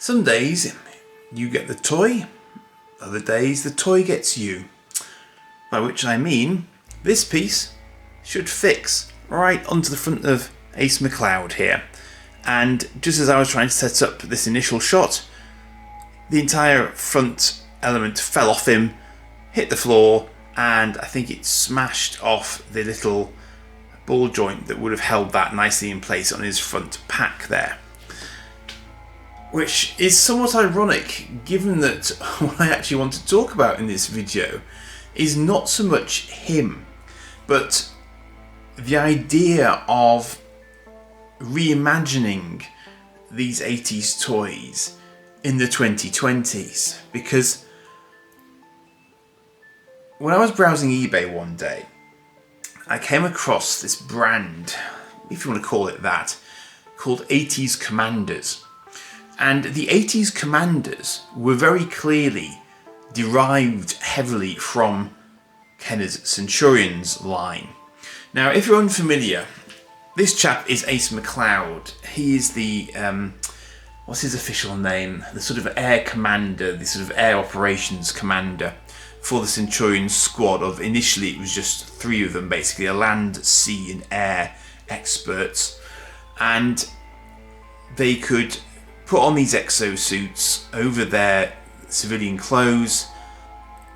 Some days you get the toy, other days the toy gets you. By which I mean, this piece should fix right onto the front of Ace McCloud here. And just as I was trying to set up this initial shot, the entire front element fell off him, hit the floor, and I think it smashed off the little ball joint that would have held that nicely in place on his front pack there. Which is somewhat ironic, given that what I actually want to talk about in this video is not so much him, but the idea of reimagining these 80s toys in the 2020s. Because when I was browsing eBay one day, I came across this brand, if you want to call it that, called 80s Commanders. And the 80s Commanders were very clearly derived heavily from McKenner's Centurions line. Now, if you're unfamiliar, this chap is Ace McCloud. He is the, what's his official name? The sort of air commander, the sort of air operations commander for the Centurion squad of, initially it was just 3 of them basically, a land, sea and air experts. And they could put on these exosuits over their civilian clothes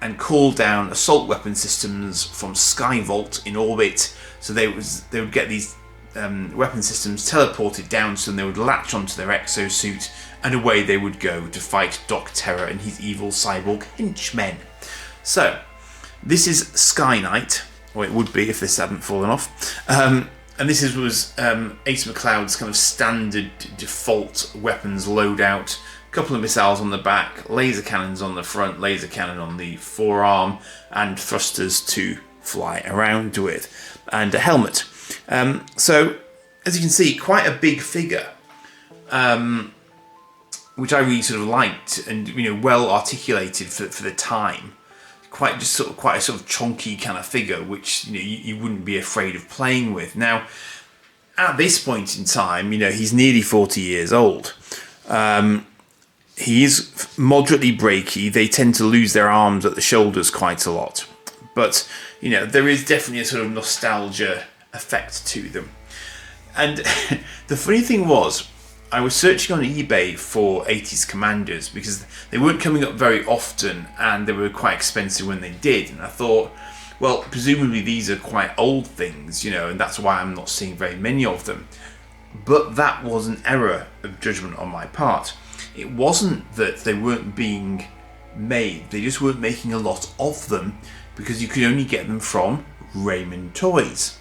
and call down assault weapon systems from Skyvault in orbit. So they would get these weapon systems teleported down to them, they would latch onto their exosuit, and away they would go to fight Doc Terror and his evil cyborg henchmen. So, this is Sky Knight, or it would be if this hadn't fallen off. And this was Ace McCloud's kind of standard default weapons loadout. A couple of missiles on the back, laser cannons on the front, laser cannon on the forearm, and thrusters to fly around with, and a helmet. So, as you can see, quite a big figure, which I really sort of liked, and well articulated for the time. Quite a sort of chunky kind of figure, which you wouldn't be afraid of playing with. Now, at this point in time, he's nearly 40 years old. He is moderately breaky. They tend to lose their arms at the shoulders quite a lot, but there is definitely a sort of nostalgia effect to them. And the funny thing was, I was searching on eBay for 80s Commanders because they weren't coming up very often and they were quite expensive when they did. And I thought, well, presumably these are quite old things, and that's why I'm not seeing very many of them. But that was an error of judgment on my part. It wasn't that they weren't being made, they just weren't making a lot of them because you could only get them from Ramen Toys.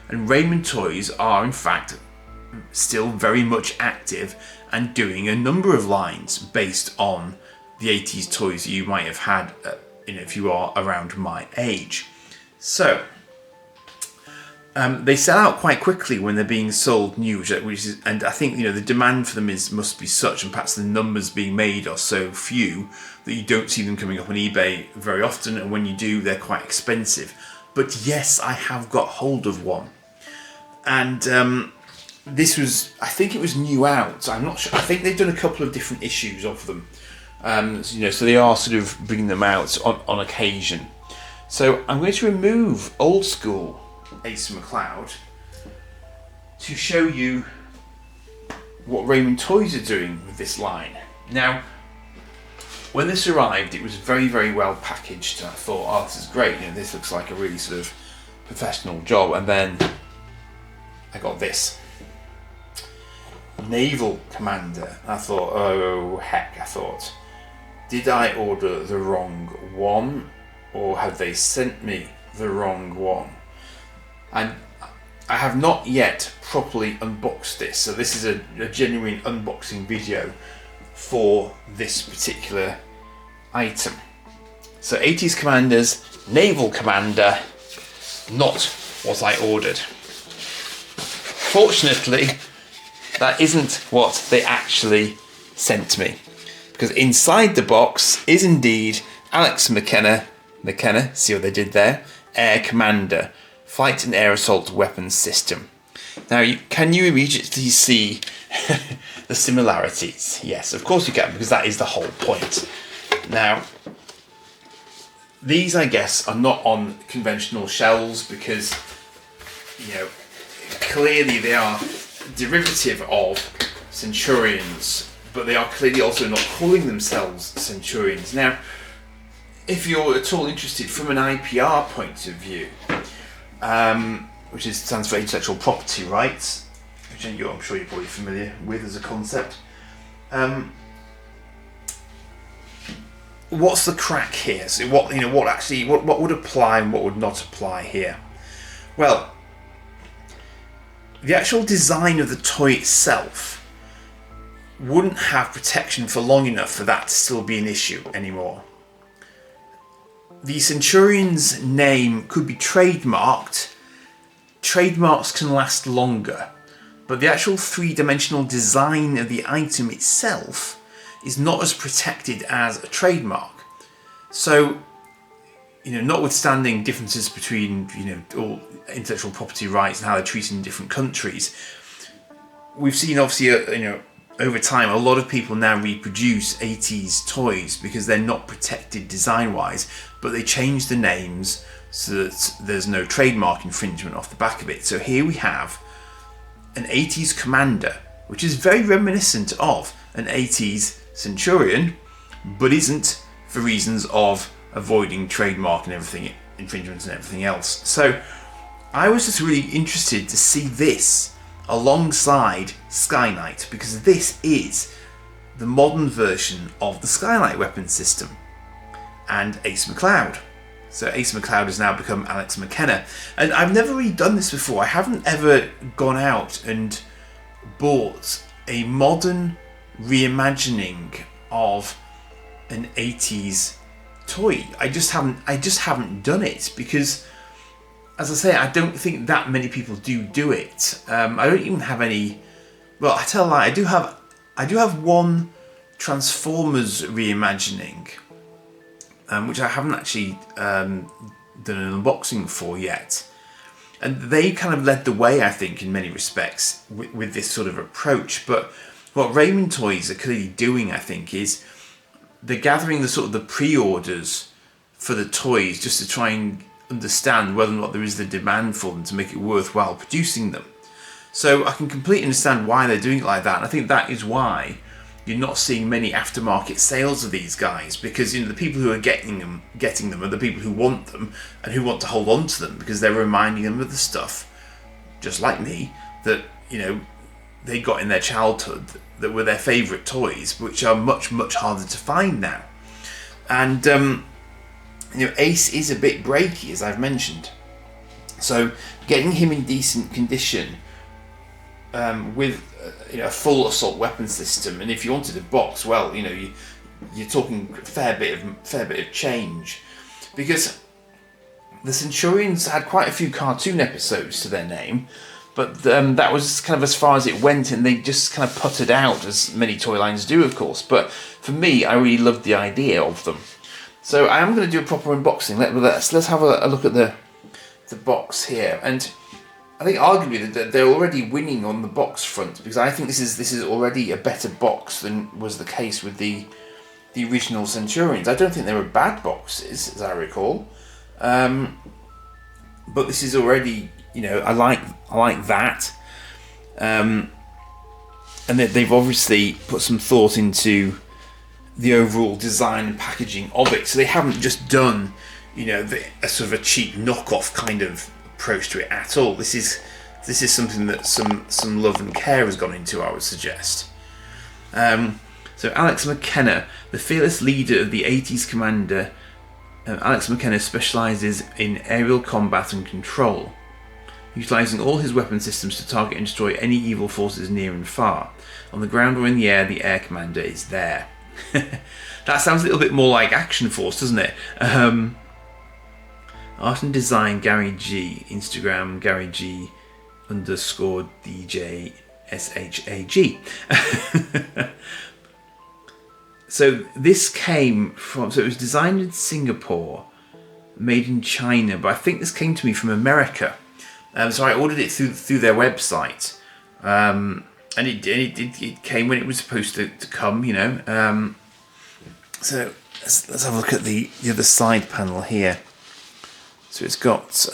And Ramen Toys are, in fact, still very much active and doing a number of lines based on the 80s toys that you might have had if you are around my age. So they sell out quite quickly when they're being sold new, and I think the demand for them must be such, and perhaps the numbers being made are so few that you don't see them coming up on eBay very often, and when you do, they're quite expensive. But yes, I have got hold of one, and this was, I think it was new out. I'm not sure. I think they've done a couple of different issues of them. So they are sort of bringing them out on occasion. So I'm going to remove old school Ace McCloud to show you what Ramen Toys are doing with this line. Now, when this arrived, it was very, very well packaged. And I thought, oh, this is great. This looks like a really sort of professional job. And then I got this. Naval Commander. I thought, oh heck, I thought, did I order the wrong one, or have they sent me the wrong one? And I have not yet properly unboxed this, so this is a genuine unboxing video for this particular item. So 80s Commanders, Naval Commander, not what I ordered. Fortunately, that isn't what they actually sent me, because inside the box is indeed Alex McKenner, see what they did there, Air Commander, Flight and Air Assault Weapons System. Now, can you immediately see the similarities. Yes, of course you can, because that is the whole point. Now, these, I guess, are not on conventional shelves because, clearly they are derivative of Centurions, but they are clearly also not calling themselves Centurions. Now, if you're at all interested from an IPR point of view, which stands for intellectual property rights, which I'm sure you're probably familiar with as a concept. What's the crack here? So what would apply and what would not apply here? Well, the actual design of the toy itself wouldn't have protection for long enough for that to still be an issue anymore. The Centurion's name could be trademarked. Trademarks can last longer, but the actual three-dimensional design of the item itself is not as protected as a trademark. So, notwithstanding differences between, all intellectual property rights and how they're treated in different countries, we've seen obviously, over time, a lot of people now reproduce 80s toys because they're not protected design-wise, but they change the names so that there's no trademark infringement off the back of it. So here we have an 80s Commander, which is very reminiscent of an 80s Centurion, but isn't, for reasons of avoiding trademark and everything, infringements and everything else. So I was just really interested to see this alongside Skylight, because this is the modern version of the Skylight weapon system and Ace McCloud. So Ace McCloud has now become Alex McKenner, and I've never really done this before. I haven't ever gone out and bought a modern reimagining of an 80s toy. I just haven't done it because, as I say, I don't think that many people do it. I don't even have any. Well, I tell a lie. I do have one Transformers reimagining, which I haven't actually done an unboxing for yet. And they kind of led the way, I think, in many respects with this sort of approach. But what Ramen Toys are clearly doing, I think, is they're gathering the sort of the pre-orders for the toys just to try and understand whether or not there is the demand for them to make it worthwhile producing them. So I can completely understand why they're doing it like that, and I think that is why you're not seeing many aftermarket sales of these guys, because the people who are getting them are the people who want them and who want to hold on to them because they're reminding them of the stuff, just like me, that they got in their childhood that were their favourite toys, which are much harder to find now. And Ace is a bit breaky, as I've mentioned, so getting him in decent condition with a full assault weapon system, and if you wanted a box, well, you're talking a fair bit of change, because the Centurions had quite a few cartoon episodes to their name, but that was kind of as far as it went, and they just kind of puttered out, as many toy lines do, of course. But for me, I really loved the idea of them. So I am going to do a proper unboxing. Let's have a look at the box here, and I think arguably that they're already winning on the box front, because I think this is already a better box than was the case with the original Centurions. I don't think they were bad boxes, as I recall, but this is already, I like that, and they've obviously put some thought into the overall design and packaging of it. So they haven't just done, a sort of a cheap knockoff kind of approach to it at all. This is something that some love and care has gone into, I would suggest. So Alex McKenner, the fearless leader of the 80s Commander, Alex McKenner specialises in aerial combat and control, utilising all his weapon systems to target and destroy any evil forces near and far. On the ground or in the Air Commander is there. That sounds a little bit more like Action Force, doesn't it? Art and design, Gary G. Instagram, Gary G _DJ SHAG. So this came from, so it was designed in Singapore, made in China, but I think this came to me from America. So I ordered it through their website. and it came when it was supposed to come, you know. So let's have a look at the other side panel here. So it's got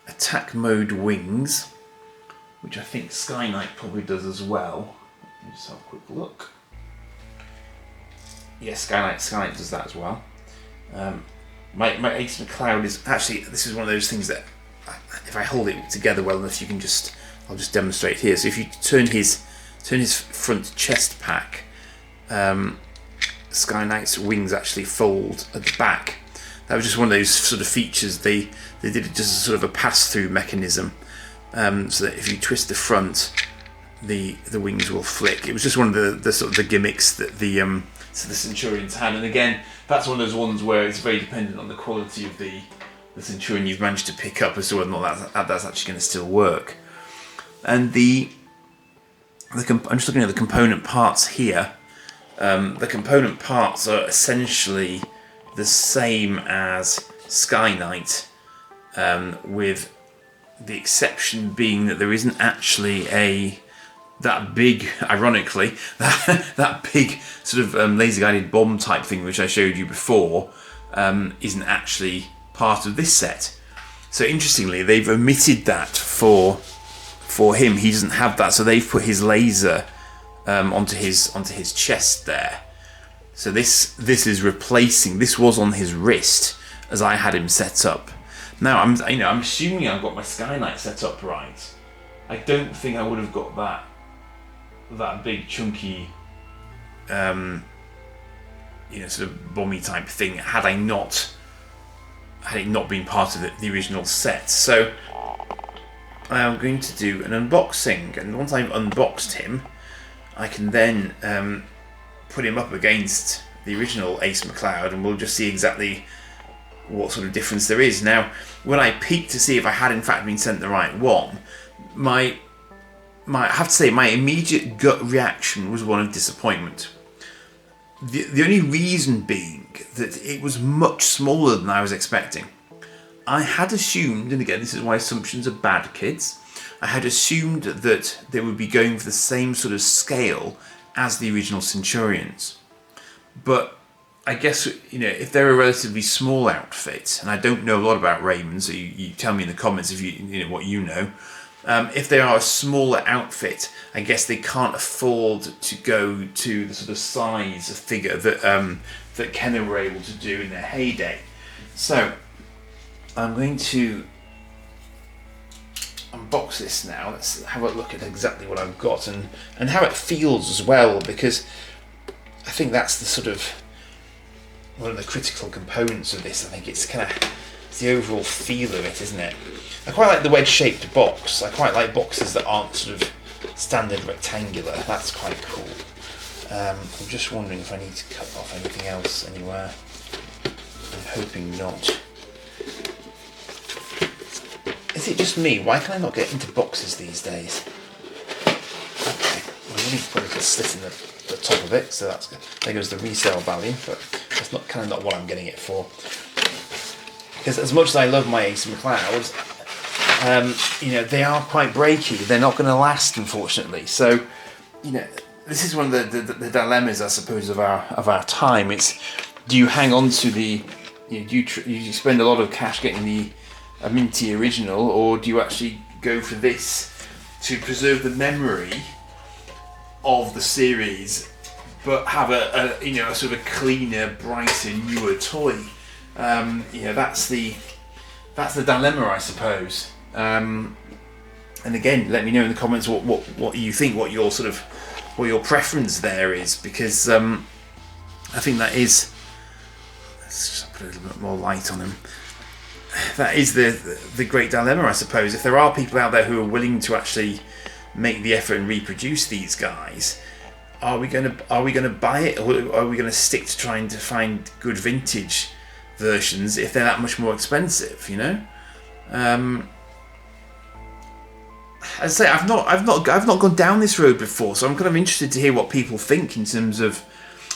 attack mode wings, which I think Sky Knight probably does as well. Let me just have a quick look. Yes, Sky Knight does that as well. My Ace McCloud is actually, this is one of those things that if I hold it together well enough, you can just, I'll just demonstrate here. So if you turn his front chest pack, Sky Knight's wings actually fold at the back. That was just one of those sort of features. They did it just as sort of a pass-through mechanism, so that if you twist the front, the wings will flick. It was just one of the sort of the gimmicks that the Centurions had. And again, that's one of those ones where it's very dependent on the quality of the Centurion you've managed to pick up as to whether or not that's actually going to still work. And I'm just looking at the component parts here. The component parts are essentially the same as Sky Knight, with the exception being that there isn't actually that big, ironically, that big sort of laser guided bomb type thing which I showed you before, isn't actually part of this set. So interestingly, they've omitted that for him. He doesn't have that, so they've put his laser onto his chest there. So this is replacing. This was on his wrist as I had him set up. Now I'm assuming I've got my Sky Knight set up right. I don't think I would have got that big chunky, sort of bomby type thing had it not been part of the original set. So I am going to do an unboxing, and once I've unboxed him, I can then put him up against the original Ace McCloud, and we'll just see exactly what sort of difference there is. Now, when I peeked to see if I had in fact been sent the right one, I have to say my immediate gut reaction was one of disappointment. The only reason being that it was much smaller than I was expecting. I had assumed, and again this is why assumptions are bad, kids, I had assumed that they would be going for the same sort of scale as the original Centurions. But I guess, if they're a relatively small outfit, and I don't know a lot about Ramen, so you tell me in the comments if you know what you know. If they are a smaller outfit, I guess they can't afford to go to the sort of size of figure that McKenner were able to do in their heyday. So I'm going to unbox this now. Let's have a look at exactly what I've got and how it feels as well, because I think that's the sort of one of the critical components of this. I think it's the overall feel of it, isn't it? I quite like the wedge-shaped box. I quite like boxes that aren't sort of standard rectangular. That's quite cool. I'm just wondering if I need to cut off anything else anywhere. I'm hoping not. Is it just me? Why can I not get into boxes these days? Okay, well, I need to put a little slit in the top of it, so that's good. There goes the resale value, but that's not what I'm getting it for. Because as much as I love my Ace McClouds, they are quite breaky. They're not going to last, unfortunately. So, this is one of the dilemmas, I suppose, of our time. It's, do you hang on to do you spend a lot of cash getting a minty original, or do you actually go for this to preserve the memory of the series, but have a sort of a cleaner, brighter, newer toy? That's the dilemma, I suppose. And again, let me know in the comments what you think, what your preference there is, because I think that is. Let's just put a little bit more light on him. That is the great dilemma, I suppose. If there are people out there who are willing to actually make the effort and reproduce these guys, are we going to buy it, or are we going to stick to trying to find good vintage versions if they're that much more expensive? As I say, I've not gone down this road before, so I'm kind of interested to hear what people think in terms of.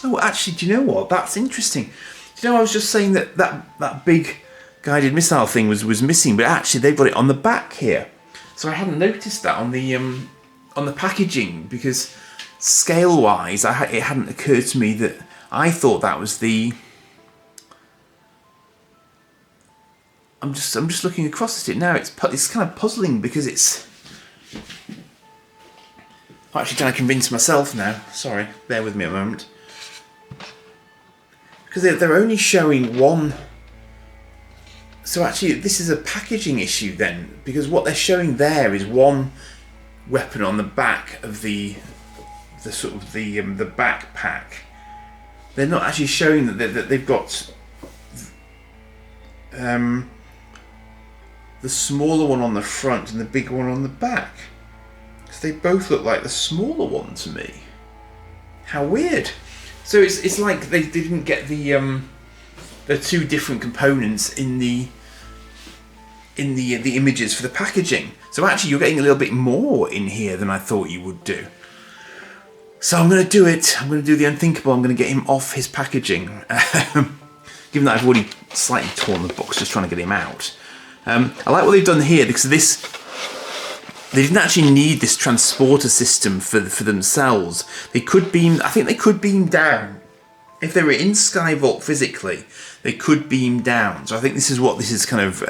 Oh, actually, do you know what? That's interesting. Do you know, I was just saying that big guided missile thing was missing, but actually they've got it on the back here. So I hadn't noticed that on the on the packaging, because scale-wise, it hadn't occurred to me that I thought that was the. I'm just looking across at it now. It's kind of puzzling because it's. I'm actually trying to convince myself now. Sorry, bear with me a moment. Because they're only showing one. So actually, this is a packaging issue then, because what they're showing there is one weapon on the back of the backpack. They're not actually showing that they've got the smaller one on the front and the bigger one on the back. Because they both look like the smaller one to me. How weird! So it's like they didn't get the two different components in the images for the packaging. So actually you're getting a little bit more in here than I thought you would do. So I'm going to do it. I'm going to do the unthinkable. I'm going to get him off his packaging. Given that I've already slightly torn the box just trying to get him out. I like what they've done here, because they didn't actually need this transporter system for themselves. They could beam. I think they could beam down. If they were in Skyvault physically, they could beam down. So I think this is what this is kind of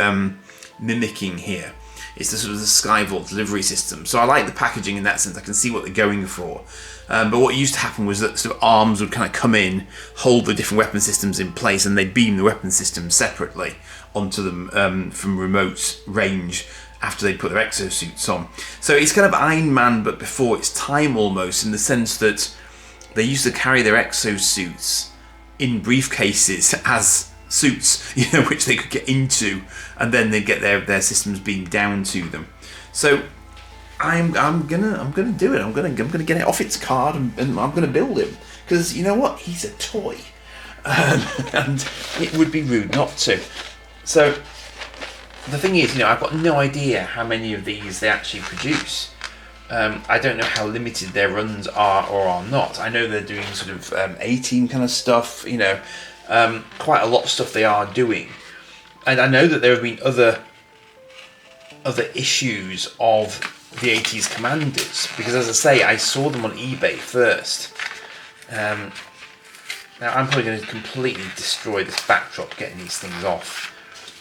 mimicking here. It's the sort of the Skyvault delivery system. So I like the packaging in that sense. I can see what they're going for. But what used to happen was that sort of arms would kind of come in, hold the different weapon systems in place, and they'd beam the weapon systems separately onto them from remote range after they put their exosuits on. So it's kind of Iron Man, but before its time almost, in the sense that they used to carry their exosuits in briefcases as suits, which they could get into, and then they'd get their systems beamed down to them. So I'm gonna do it. I'm gonna get it off its card, and I'm gonna build him, because you know what? He's a toy, and it would be rude not to. So the thing is, I've got no idea how many of these they actually produce. I don't know how limited their runs are or are not. I know they're doing sort of A-team kind of stuff, quite a lot of stuff they are doing. And I know that there have been other issues of the 80s Commanders, because as I say, I saw them on eBay first. Now I'm probably going to completely destroy this backdrop getting these things off.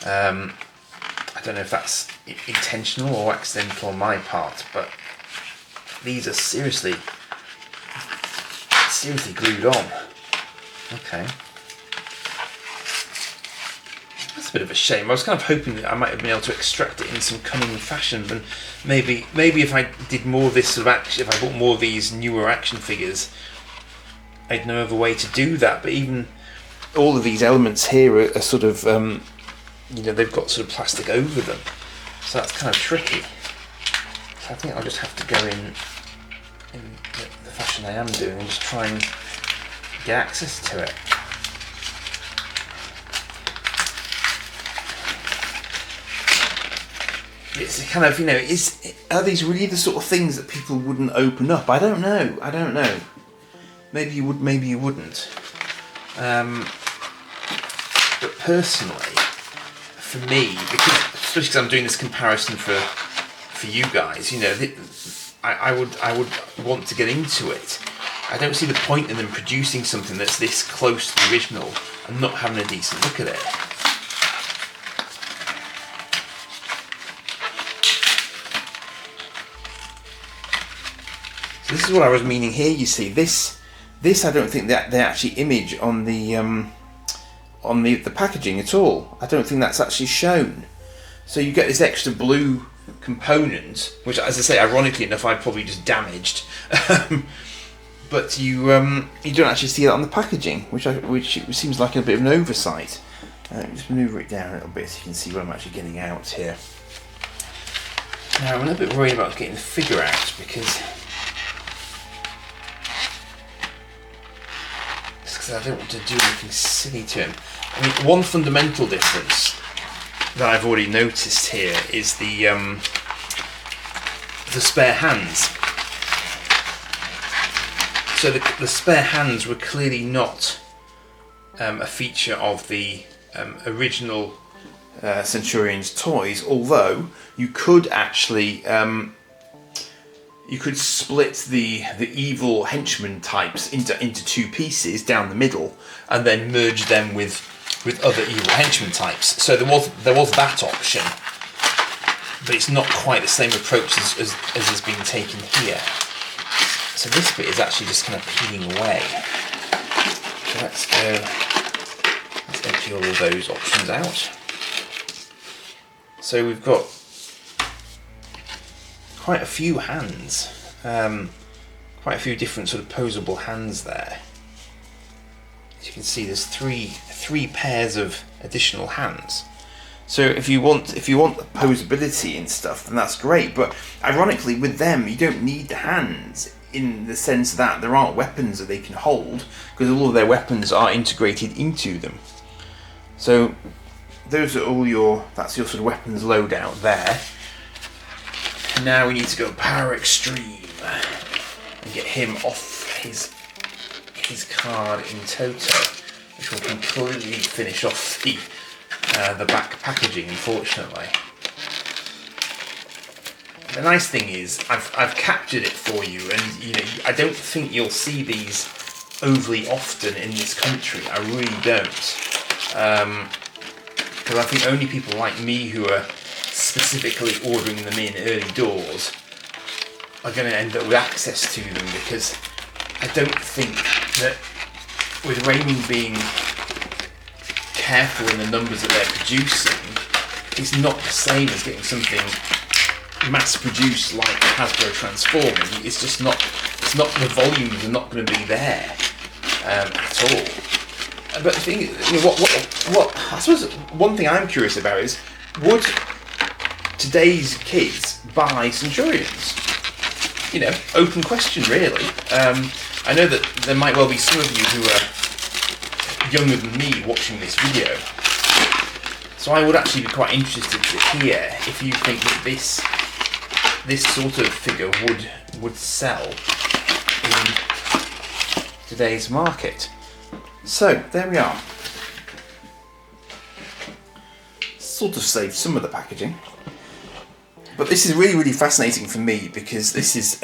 I don't know if that's intentional or accidental on my part, but these are seriously glued on. Okay. That's a bit of a shame. I was kind of hoping that I might have been able to extract it in some cunning fashion, but maybe if I did more of this sort of action, if I bought more of these newer action figures, I'd know of a way to do that. But even all of these elements here are sort of, they've got sort of plastic over them, so that's kind of tricky. So I think I'll just have to go in the fashion I am doing and just try and get access to it. It's kind of, are these really the sort of things that people wouldn't open up? I don't know. Maybe you would, maybe you wouldn't. But personally, for me, especially because I'm doing this comparison for you guys, I would want to get into it. I don't see the point in them producing something that's this close to the original and not having a decent look at it. So this is what I was meaning here. You see, this I don't think that they actually image on the packaging at all. I don't think that's actually shown. So you get this extra blue component, which, as I say, ironically enough, I'd probably just damaged. But you don't actually see that on the packaging, which seems like a bit of an oversight. Just manoeuvre it down a little bit so you can see what I'm actually getting out here. Now I'm a little bit worried about getting the figure out, because I don't want to do anything silly to him. I mean, one fundamental difference that I've already noticed here is the spare hands. So the spare hands were clearly not a feature of the original Centurions toys, although you could actually you could split the evil henchman types into two pieces down the middle, and then merge them with other evil henchman types. So there was that option, but it's not quite the same approach as is being taken here. So this bit is actually just kind of peeling away. So let's empty all of those options out. So we've got quite a few hands, quite a few different sort of posable hands there. As you can see, there's three pairs of additional hands. So if you want the posability and stuff, then that's great. But ironically, with them, you don't need the hands in the sense that there aren't weapons that they can hold, because all of their weapons are integrated into them. So those are all that's your sort of weapons loadout there. Now we need to go power Xtreme and get him off his card in toto, which will completely finish off the back packaging, unfortunately. The nice thing is I've captured it for you, and I don't think you'll see these overly often in this country. I really don't, because I think only people like me who are specifically ordering them in early doors are going to end up with access to them, because I don't think that with Ramen being careful in the numbers that they're producing, it's not the same as getting something mass produced like Hasbro Transformers. It's just not. It's not, the volumes are not going to be there at all. But the thing, what I suppose one thing I'm curious about is, would today's kids buy Centurions? Open question, really. I know that there might well be some of you who are younger than me watching this video, so I would actually be quite interested to hear if you think that this sort of figure would sell in today's market. So there we are. Sort of saved some of the packaging, but this is really, really fascinating for me, because this is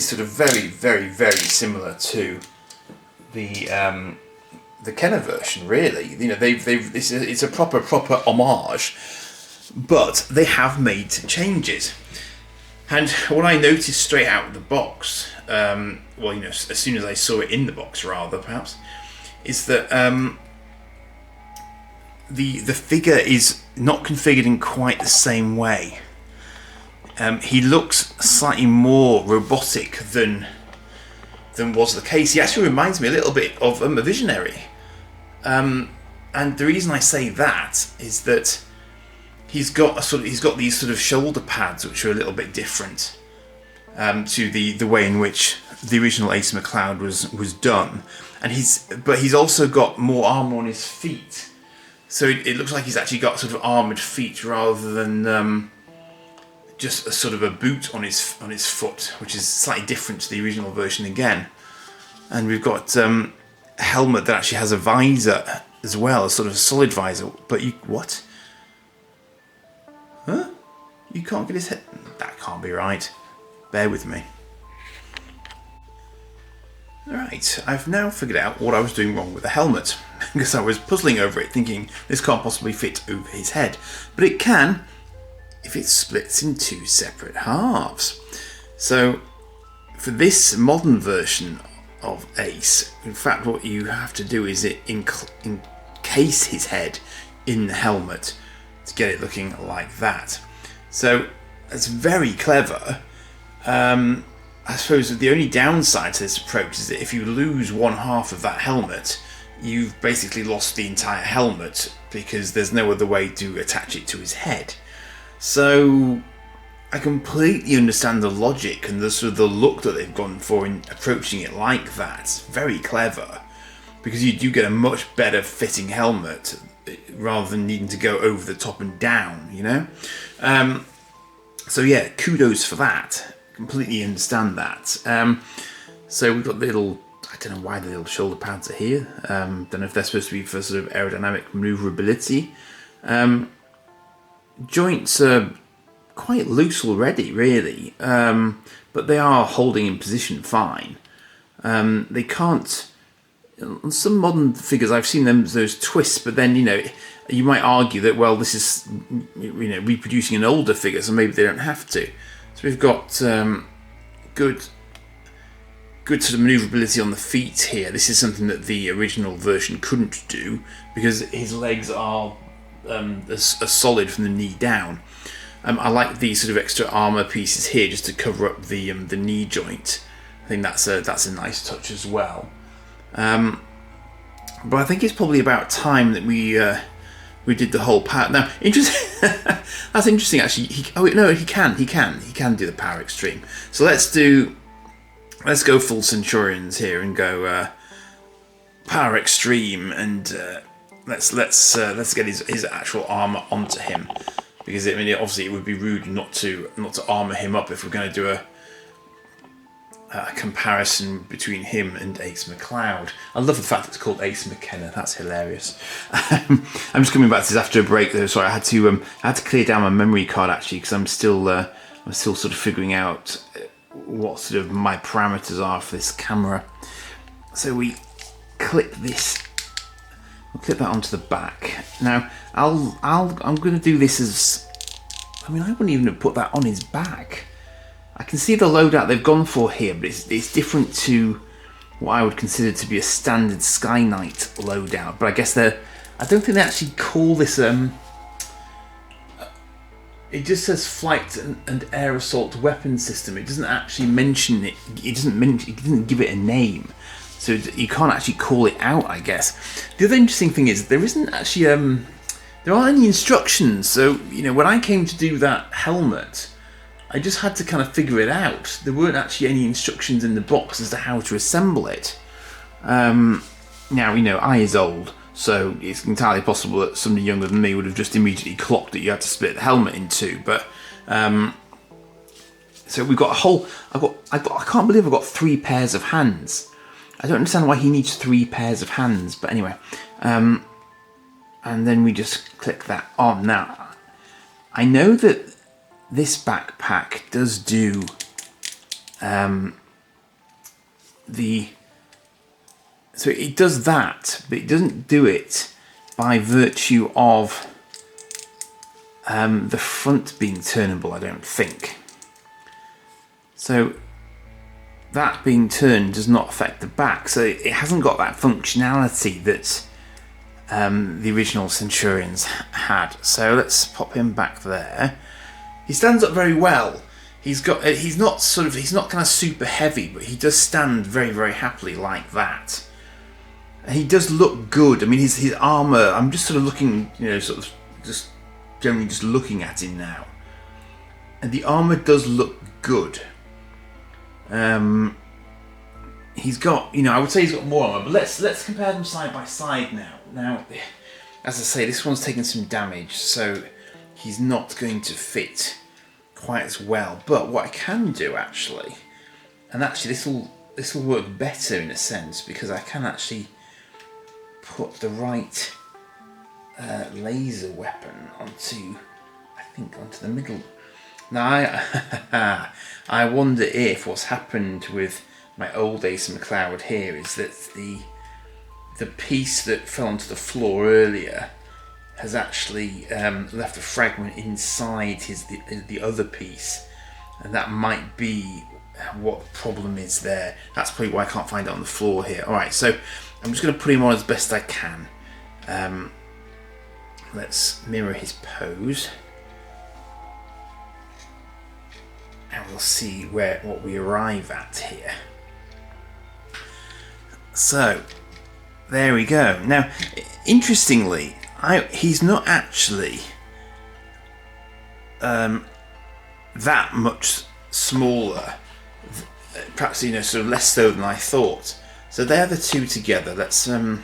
sort of very, very, very similar to the Kenner version. Really, it's a proper homage, but they have made changes. And what I noticed straight out of the box, as soon as I saw it in the box, rather perhaps, is that the figure is not configured in quite the same way. He looks slightly more robotic than was the case. He actually reminds me a little bit of a Visionary, and the reason I say that is that he's got these sort of shoulder pads which are a little bit different to the way in which the original Ace McCloud was done, and he's also got more armor on his feet, so it looks like he's actually got sort of armored feet rather than just a sort of a boot on his foot, which is slightly different to the original version again. And we've got a helmet that actually has a visor as well, a sort of solid visor. But what? Huh? You can't get his head? That can't be right. Bear with me. Alright, I've now figured out what I was doing wrong with the helmet, because I was puzzling over it, thinking this can't possibly fit over his head. But it can, if it splits in two separate halves. So for this modern version of Ace, in fact what you have to do is encase his head in the helmet to get it looking like that. So it's very clever. I suppose the only downside to this approach is that if you lose one half of that helmet, you've basically lost the entire helmet, because there's no other way to attach it to his head. So I completely understand the logic and the sort of the look that they've gone for in approaching it like that. Very clever, because you do get a much better fitting helmet rather than needing to go over the top and down, so yeah, kudos for that. Completely understand that. So we've got the little, I don't know why the little shoulder pads are here. Don't know if they're supposed to be for sort of aerodynamic maneuverability. Joints are quite loose already, really. But they are holding in position fine. They can't. On some modern figures, I've seen those twists, but then you might argue that this is reproducing an older figure, so maybe they don't have to. So we've got good sort of manoeuvrability on the feet here. This is something that the original version couldn't do because his legs are as solid from the knee down. I like these sort of extra armour pieces here just to cover up the knee joint. I think that's a nice touch as well. But I think it's probably about time that we did the whole power. Now, that's interesting actually. He can do the power extreme. So let's go full Centurions here and go power extreme, and let's get his actual armor onto him, because obviously it would be rude not to armor him up if we're going to do a comparison between him and Ace McCloud. I love the fact that it's called Ace McKenner. That's hilarious. I'm just coming back to this after a break though. Sorry, I had to clear down my memory card actually, because I'm still sort of figuring out what sort of my parameters are for this camera. So we clip this. We'll clip that onto the back. Now I'm going to do this as. I wouldn't even have put that on his back. I can see the loadout they've gone for here, but it's different to what I would consider to be a standard Sky Knight loadout. But I guess I don't think they actually call this. It just says flight and air assault weapon system. It doesn't actually mention it. It doesn't give it a name, so you can't actually call it out, I guess. The other interesting thing is there isn't actually there aren't any instructions. So when I came to do that helmet, I just had to kind of figure it out. There weren't actually any instructions in the box as to how to assemble it. Now, I is old, so it's entirely possible that somebody younger than me would have just immediately clocked that you had to split the helmet in two. But so we've got a whole. I can't believe I've got 3 pairs of hands. I don't understand why he needs 3 pairs of hands. But anyway, and then we just click that on. Now, I know that this backpack does do so it does that, but it doesn't do it by virtue of the front being turnable, I don't think. So that being turned does not affect the back, so it hasn't got that functionality that the original Centurions had. So let's pop him back there. He stands up very well. He's not kind of super heavy, but he does stand very, very happily like that. And he does look good. His armor. I'm just sort of looking, just generally just looking at him now, and the armor does look good. He's got, I would say he's got more armor, but let's compare them side by side now. Now, as I say, this one's taken some damage, so he's not going to fit quite as well. But what I can do actually, and actually this will work better in a sense, because I can actually put the right laser weapon onto the middle. Now I wonder if what's happened with my old Ace McCloud here is that the piece that fell onto the floor earlier has actually left a fragment inside the other piece, and that might be what the problem is there. That's probably why I can't find it on the floor here. Alright, so I'm just going to put him on as best I can. Let's mirror his pose, and we'll see what we arrive at here. So there we go. Now, interestingly, he's not actually that much smaller, perhaps sort of less so than I thought. So they're the two together. Let's move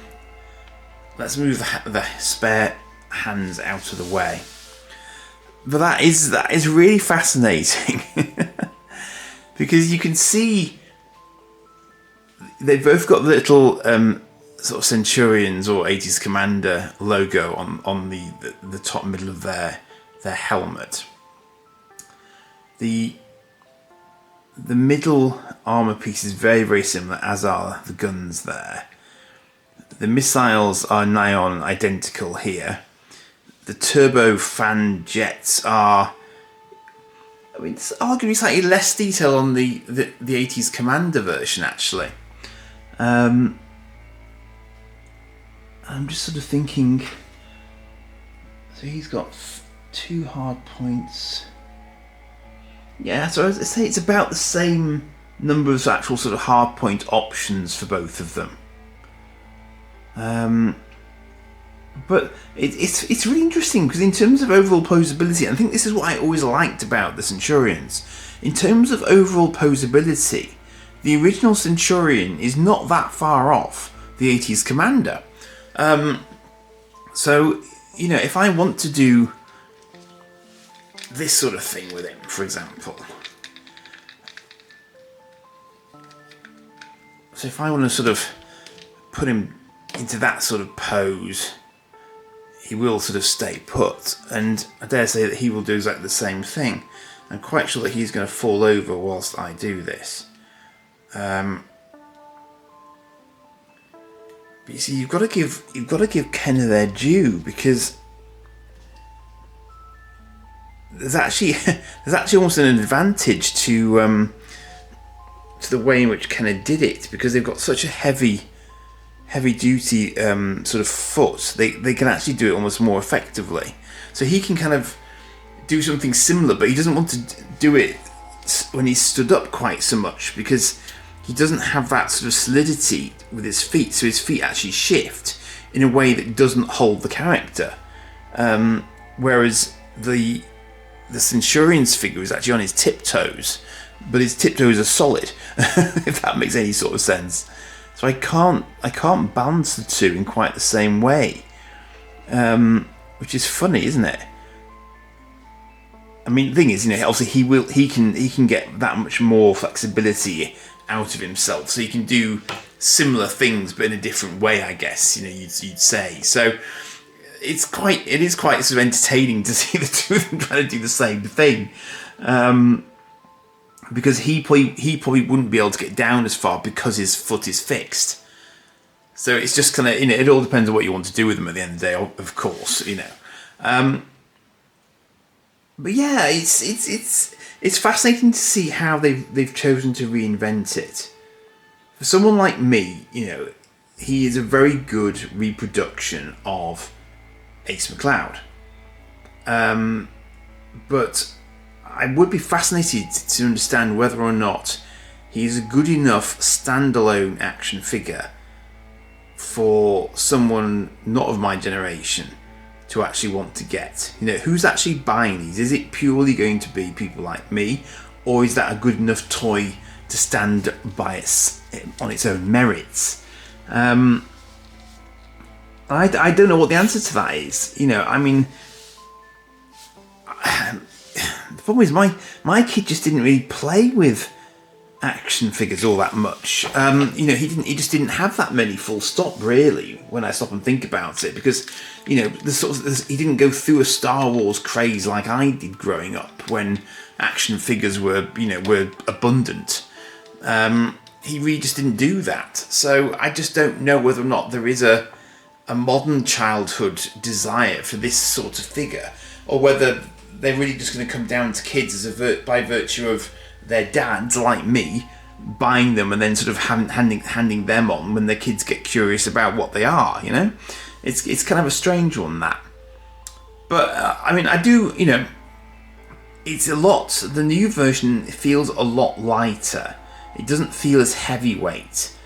the spare hands out of the way. But that is really fascinating because you can see they've both got the little sort of Centurions or 80s Commander logo on the top middle of their helmet. The middle armour piece is very, very similar, as are the guns there. The missiles are nigh on identical here. The turbofan jets are, I mean, it's arguably slightly less detail on the 80s Commander version, actually. I'm just sort of thinking, so he's got 2 hard points. Yeah, so I say it's about the same number of actual sort of hard point options for both of them. But it's really interesting because in terms of overall posability, I think this is what I always liked about the Centurions. In terms of overall posability, the original Centurion is not that far off the 80s Commander. So, you know, if I want to do this sort of thing with him, for example. So if I want to sort of put him into that sort of pose, he will sort of stay put, and I dare say that he will do exactly the same thing. I'm quite sure that he's going to fall over whilst I do this. But you see, you've got to give McKenner their due, because there's actually almost an advantage to the way in which McKenner did it, because they've got such a heavy duty sort of foot. They can actually do it almost more effectively. So he can kind of do something similar, but he doesn't want to do it when he's stood up quite so much, because he doesn't have that sort of solidity with his feet. So his feet actually shift in a way that doesn't hold the character. Whereas the Centurion's figure is actually on his tiptoes, but his tiptoes are solid, if that makes any sort of sense. So I can't balance the two in quite the same way, which is funny, isn't it? I mean, the thing is, you know, obviously he can get that much more flexibility out of himself, so he can do similar things but in a different way, I guess. You know, you'd say. So it is quite sort of entertaining to see the two of them trying to do the same thing, because he probably wouldn't be able to get down as far because his foot is fixed. So it's just kind of, you know, it all depends on what you want to do with them at the end of the day, of course, you know. But yeah, it's fascinating to see how they've chosen to reinvent it. For someone like me, you know, he is a very good reproduction of Ace McCloud. But I would be fascinated to understand whether or not he's a good enough standalone action figure for someone not of my generation to actually want to get. You know, who's actually buying these? Is it purely going to be people like me, or is that a good enough toy to stand by on its own merits? I don't know what the answer to that is. You know, I mean, the problem is my kid just didn't really play with action figures all that much. You know, he just didn't have that many, full stop, really, when I stop and think about it, because, you know, he didn't go through a Star Wars craze like I did growing up, when action figures were abundant. He really just didn't do that. So I just don't know whether or not there is a modern childhood desire for this sort of figure, or whether they're really just going to come down to kids by virtue of their dads, like me, buying them and then sort of handing them on when their kids get curious about what they are, you know? It's kind of a strange one, that. But, I mean, I do, you know, it's a lot, the new version feels a lot lighter. It doesn't feel as heavyweight.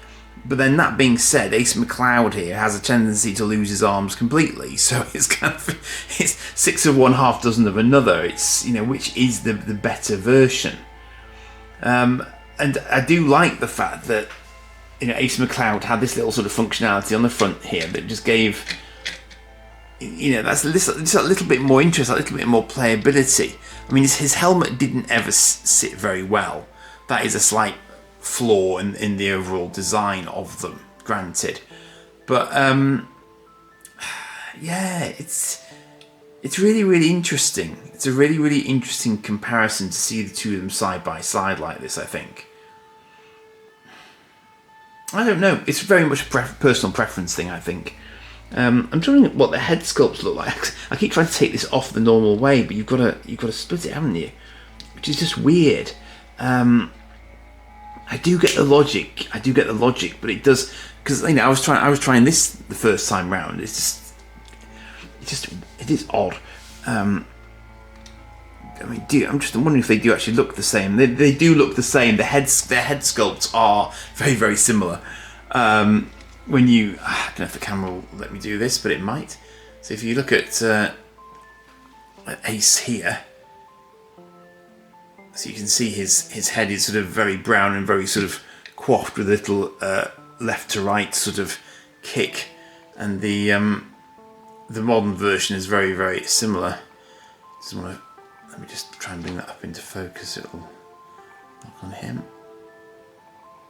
But then, that being said, Ace McCloud here has a tendency to lose his arms completely, so it's kind of, it's 6 of one, half dozen of another. It's, you know, which is the better version. And I do like the fact that, you know, Ace McCloud had this little sort of functionality on the front here that just gave, you know, that's just a little bit more interest, a little bit more playability. I mean, his helmet didn't ever sit very well. That is a slight flaw in the overall design of them, granted. But yeah, it's it's really, really interesting. It's a really, really interesting comparison to see the two of them side by side like this, I think. I don't know. It's very much a personal preference thing, I think. I'm wondering what the head sculpts look like. I keep trying to take this off the normal way, but you've got to split it, haven't you? Which is just weird. I do get the logic. But it does, because I was trying this the first time round. It is odd. I'm just wondering if they do actually look the same. They do look the same. Their head sculpts are very, very similar. When you, I don't know if the camera will let me do this, but it might. So if you look at Ace here, so you can see his head is sort of very brown and very sort of coiffed with a little left to right sort of kick, and the modern version is very, very similar. Let me just try and bring that up into focus. It'll look on him.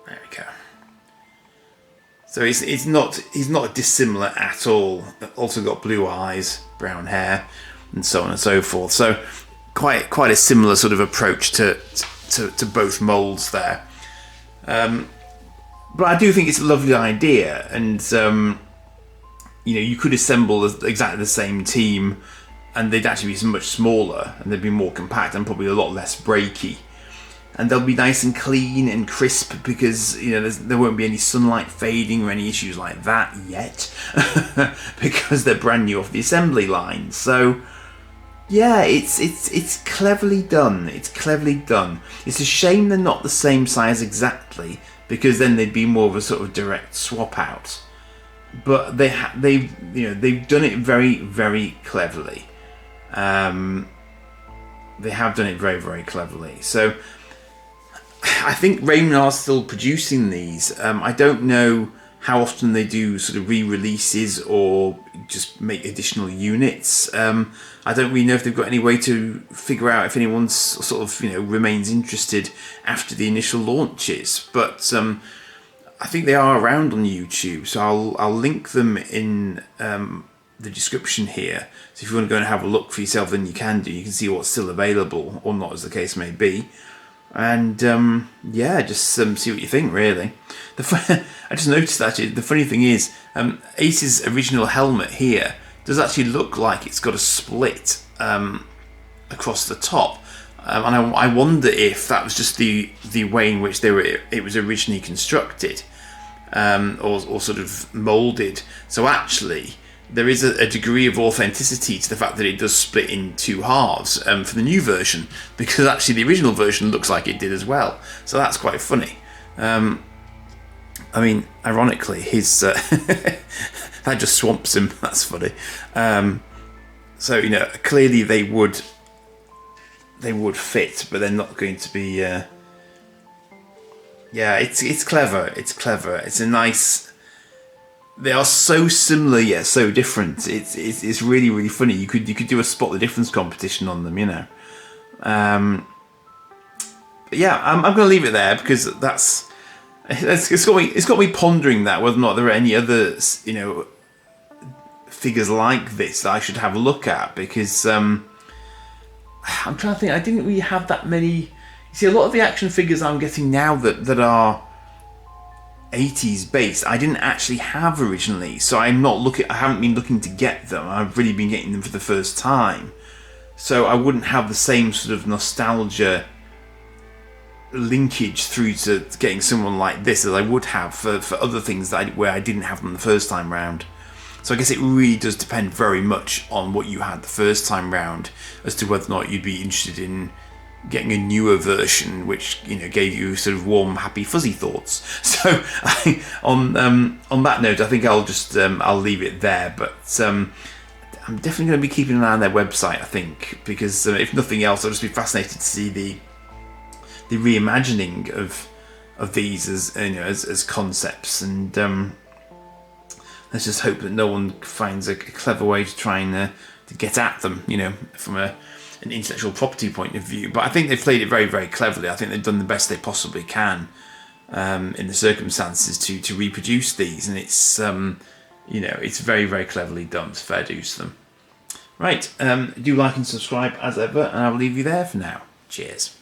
There we go. So he's not dissimilar at all. Also got blue eyes, brown hair, and so on and so forth. So quite a similar sort of approach to both molds there. But I do think it's a lovely idea, and you could assemble exactly the same team, and they'd actually be much smaller, and they'd be more compact and probably a lot less breaky. And they'll be nice and clean and crisp because there won't be any sunlight fading or any issues like that yet, because they're brand new off the assembly line. So yeah, it's cleverly done. It's cleverly done. It's a shame they're not the same size exactly, because then they'd be more of a sort of direct swap out. But they've done it very, very cleverly. They have done it very, very cleverly. So I think Ramen are still producing these. I don't know how often they do sort of re-releases or just make additional units. I don't really know if they've got any way to figure out if anyone's sort of remains interested after the initial launches. But I think they are around on YouTube, so I'll link them in the description here. So if you want to go and have a look for yourself, then you can do. You can see what's still available or not, as the case may be. And just see what you think, really. I just noticed actually, the funny thing is, Ace's original helmet here does actually look like it's got a split across the top. And I wonder if that was just the way in which it was originally constructed, or sort of moulded. So actually, there is a degree of authenticity to the fact that it does split in two halves for the new version, because actually the original version looks like it did as well. So that's quite funny. Ironically, his that just swamps him. That's funny. So clearly they would fit, but they're not going to be. It's clever. It's clever. It's a nice. They are so similar yet so different. It's really, really funny. You could do a spot the difference competition on them, But yeah, I'm going to leave it there, because it's got me pondering that whether or not there are any other figures like this that I should have a look at, because I'm trying to think. I didn't really have that many. You see, a lot of the action figures I'm getting now that are 80s based, I didn't actually have originally, so I haven't been looking to get them. I've really been getting them for the first time, so I wouldn't have the same sort of nostalgia linkage through to getting someone like this as I would have for other things where I didn't have them the first time round. So I guess it really does depend very much on what you had the first time round as to whether or not you'd be interested in getting a newer version, which gave you sort of warm, happy, fuzzy thoughts. So on that note, I think I'll just I'll leave it there. But I'm definitely going to be keeping an eye on their website, I think, because if nothing else, I'll just be fascinated to see the reimagining of these as concepts, and let's just hope that no one finds a clever way to try and to get at them, from an intellectual property point of view. But I think they've played it very, very cleverly. I think they've done the best they possibly can in the circumstances to reproduce these, and it's it's very, very cleverly done. It's fair dues to them. Right, do like and subscribe as ever, and I'll leave you there for now. Cheers.